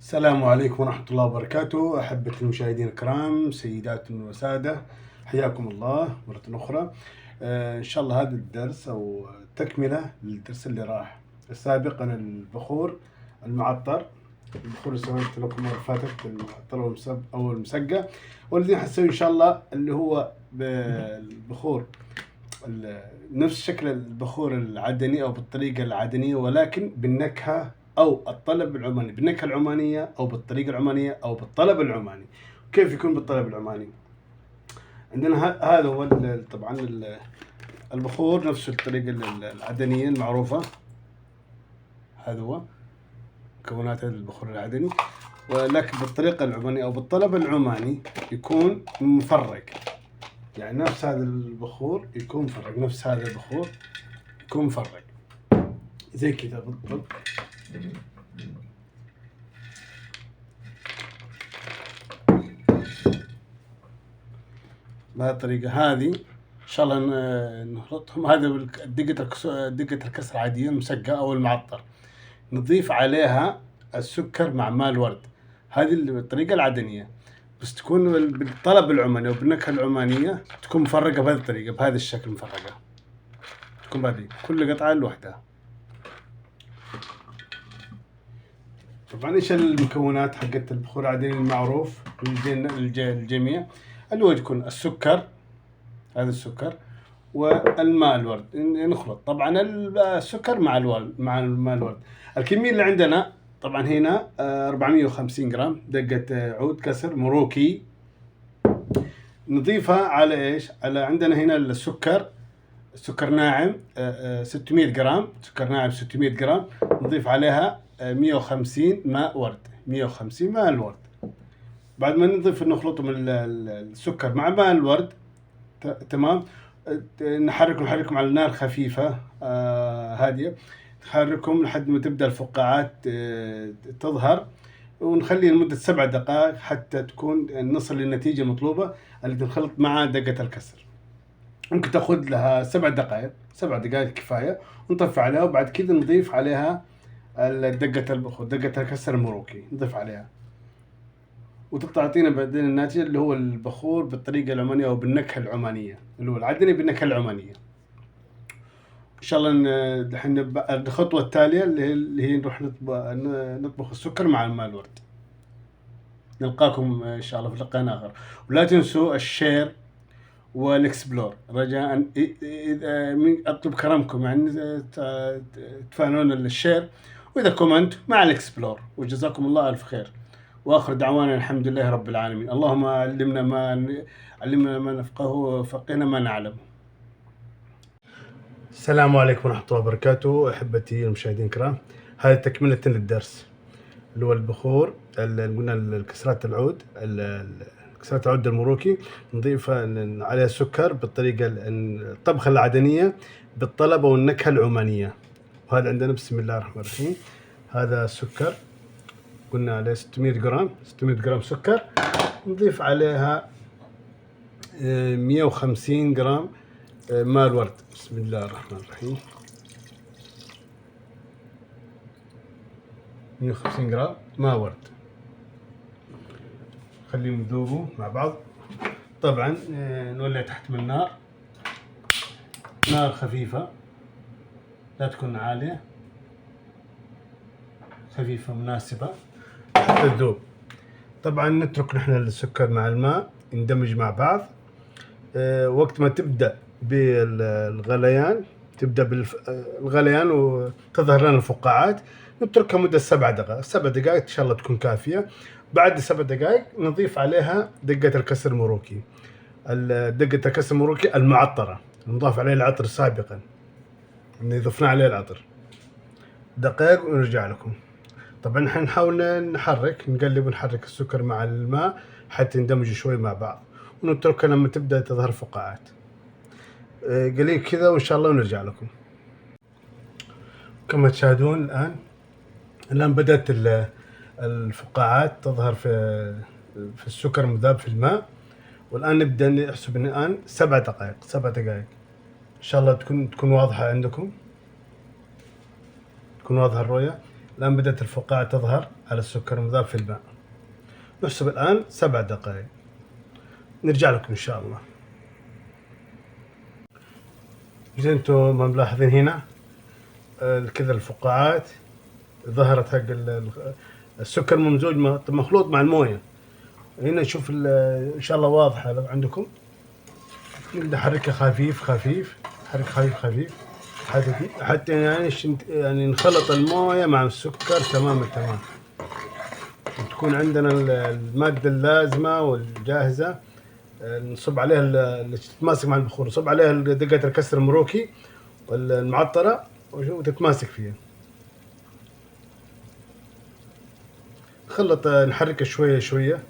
السلام عليكم ورحمة الله وبركاته. أحبة المشاهدين الكرام، سيدات وسادة، حياكم الله مرة أخرى. إن شاء الله هذا الدرس أو تكملة للدرس اللي راح السابق عن البخور المعطر، البخور اللي سويت لكم المرة اللي فاتت، المعطر أو المسقى، والذي حنسوي إن شاء الله اللي هو بالبخور نفس شكل البخور العدني أو بالطريقة العدنية، ولكن بالنكهة أو الطلب العماني، بالنكهة العمانية أو بالطريقة العمانية أو بالطلب العماني. كيف يكون بالطلب العماني؟ عندنا هذا هو طبعا البخور نفس الطريقة العدنية المعروفة. هذا هو مكونات البخور العدني، ولكن بالطريقة العمانية أو بالطلب العماني يكون مفرق. يعني نفس هذا البخور يكون مفرق، نفس هذا البخور يكون مفرق زي كذا بالضبط. بهذه الطريقة هذه إن شاء الله نخلطهم. هذا دقة الكسر عادية المسقى أو المعطر، نضيف عليها السكر مع ماء الورد. هذه الطريقة العدنية، بس تكون بالطلب العماني وبالنكهة العمانية تكون مفرقة بهذه الطريقة، بهذا الشكل مفرقة، تكون بهذه كل قطعة لوحدها. طبعا ايش المكونات حقت البخور العدني المعروف للجميع؟ اللي هو يكون السكر، هذا السكر، والماء الورد. نخلط طبعا السكر مع الماء الورد. الكمية اللي عندنا طبعا هنا 450 جرام دقة عود كسر مروكي، نضيفها على ايش؟ على عندنا هنا السكر ناعم 600 جرام، سكر ناعم 600 جرام، نضيف عليها 150 ماء ورد، 150 ماء الورد. بعد ما نضيف نخلطهم السكر مع ماء الورد، تمام، نحركهم على نار خفيفة هادية، نحركهم لحد ما تبدأ الفقاعات تظهر، ونخليه لمدة 7 دقائق حتى نصل للنتيجة المطلوبة اللي تنخلط مع دقة الكسر. ممكن تاخذ لها 7 دقائق، 7 دقائق كفاية، ونطفي عليها. وبعد كذا نضيف عليها دقة البخور، دقة الكسر المروكي نضيف عليها، وتعطينا بعدين الناتج اللي هو البخور بالطريقة العمانية أو بالنكهة العمانية، اللي هو العدني بالنكهة العمانية. إن شاء الله الحين الخطوة التالية اللي هي نروح نطبخ السكر مع الماء الورد. نلقاكم إن شاء الله في لقاء آخر، ولا تنسوا الشير والاكسبلور رجاء. اطلب كرمكم يعني تفعلون الشير واذا كومنت مع الاكسبلور، وجزاكم الله الف خير. واخر دعوانا الحمد لله رب العالمين. اللهم علمنا ما نفقه وفقنا ما نعلم. السلام عليكم ورحمة الله وبركاته. احبتي المشاهدين الكرام، هذه تكملة للدرس اللي هو البخور اللي قلنا الكسرات العود، كسرات العود المروكي نضيف عليها سكر بالطريقة الطبخة العدنية بالطلب والنكهة العمانية. وهذا عندنا بسم الله الرحمن الرحيم. هذا السكر قلنا عليه 600 جرام سكر، نضيف عليها 150 جرام ماء الورد. بسم الله الرحمن الرحيم. 150 جرام ماء ورد، خليهم يذوبوا مع بعض. طبعا نولع تحت من النار، نار خفيفة لا تكون عالية، خفيفة مناسبة حتى تذوب. طبعا نترك نحن السكر مع الماء يندمج مع بعض. وقت ما تبدأ بالغليان، وتظهر لنا الفقاعات، نتركها مدة 7 دقائق. 7 دقائق إن شاء الله تكون كافية. بعد 7 دقائق نضيف عليها دقة الكسر المروكي، دقة الكسر المروكي المعطرة، نضاف عليه العطر سابقا، ضفنا عليه العطر. دقائق ونرجع لكم. طبعا احنا نحاول نقلب ونحرك السكر مع الماء حتى يندمجوا شوي مع بعض، ونتركها لما تبدأ تظهر فقاعات قليل كذا، وإن شاء الله ونرجع لكم. كما تشاهدون الآن بدأت الفقاعات تظهر في السكر المذاب في الماء. والآن نبدأ نحسب الآن 7 دقائق، 7 دقائق إن شاء الله تكون واضحة عندكم، تكون واضحة الرؤية. الآن بدأت الفقاعة تظهر على السكر المذاب في الماء. نحسب الآن 7 دقائق، نرجع لكم إن شاء الله. زي انتم ما ملاحظين هنا كذا الفقاعات ظهرت حق السكر ممزوج مخلوط مع المويه. هنا نشوف ان شاء الله واضحه عندكم. نبدا حركه خفيف خفيف، حركه خفيف خفيف حتى يعني نخلط المويه مع السكر تمام التمام، وتكون عندنا الماده اللازمه والجاهزه. نصب عليها اللي تتماسك مع البخور، نصب عليها دقة الكسر المروكي والمعطرة وتتماسك فيها. نخلط نحركها شوية شوية.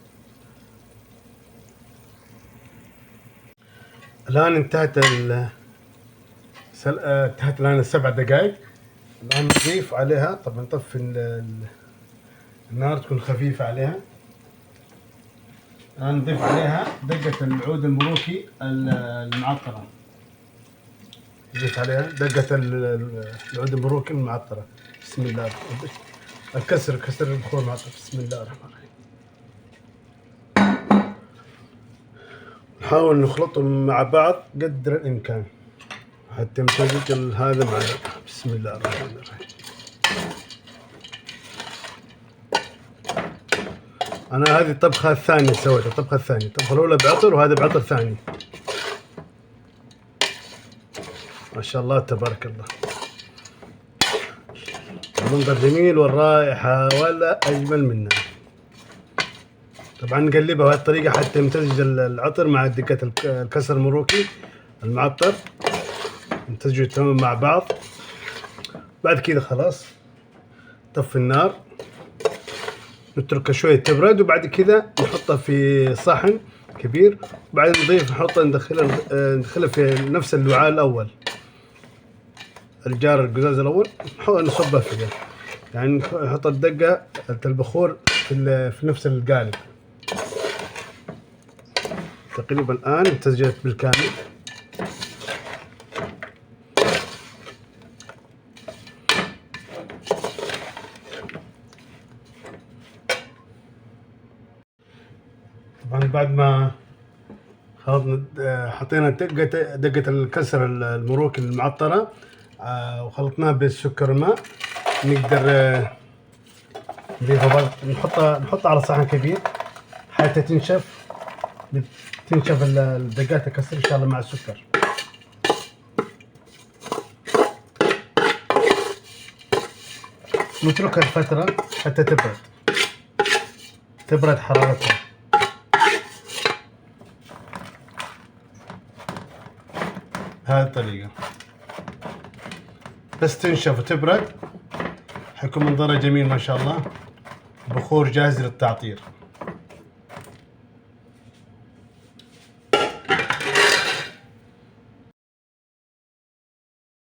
الآن انتهت الآن 7 دقائق. الآن نضيف عليها، طبعا نطفي النار تكون خفيفة عليها. الآن نضيف عليها دقة العود المروكي المعطرة. نضيف عليها دقة العود المروكي المعطرة. بسم الله الرحمن الرحيم. كسر البخور المعطر. بسم الله الرحمن الرحيم. نحاول نخلطهم مع بعض قدر الإمكان حتى يمتزج هذا مع بسم الله الرحمن الرحيم. أنا هذه الطبخة الثانية سويتها، الطبخة الثانية، الطبخة الأولى بعطر وهذا بعطر ثاني. ما شاء الله تبارك الله، المنظر جميل والرائحة ولا أجمل منها. طبعا نقلبها بهذه الطريقة حتى يمتزج العطر مع دقة الكسر المروكي المعطر، يمتزجوا تماما مع بعض. بعد كذا خلاص طفي النار، نتركها شوية تبرد، وبعد كذا نحطها في صحن كبير، وبعدين نضيف نحطها ندخلها في نفس الوعاء الأول، الجار القزاز الأول نصبها فيها، يعني نحط الدقة البخور في نفس القالب. تقريبا الآن امتزجت بالكامل. طبعا بعد ما حطينا دقة الكسر المروكي المعطرة وخلطناها بالسكر والماء، نقدر نحطها على صحن كبير حتى تنشف الدقات الكسر ان شاء الله مع السكر. نتركها فترة حتى تبرد حرارتها. بهذه الطريقة بس تنشف وتبرد حيكون منظرها جميل ما شاء الله، بخور جاهز للتعطير.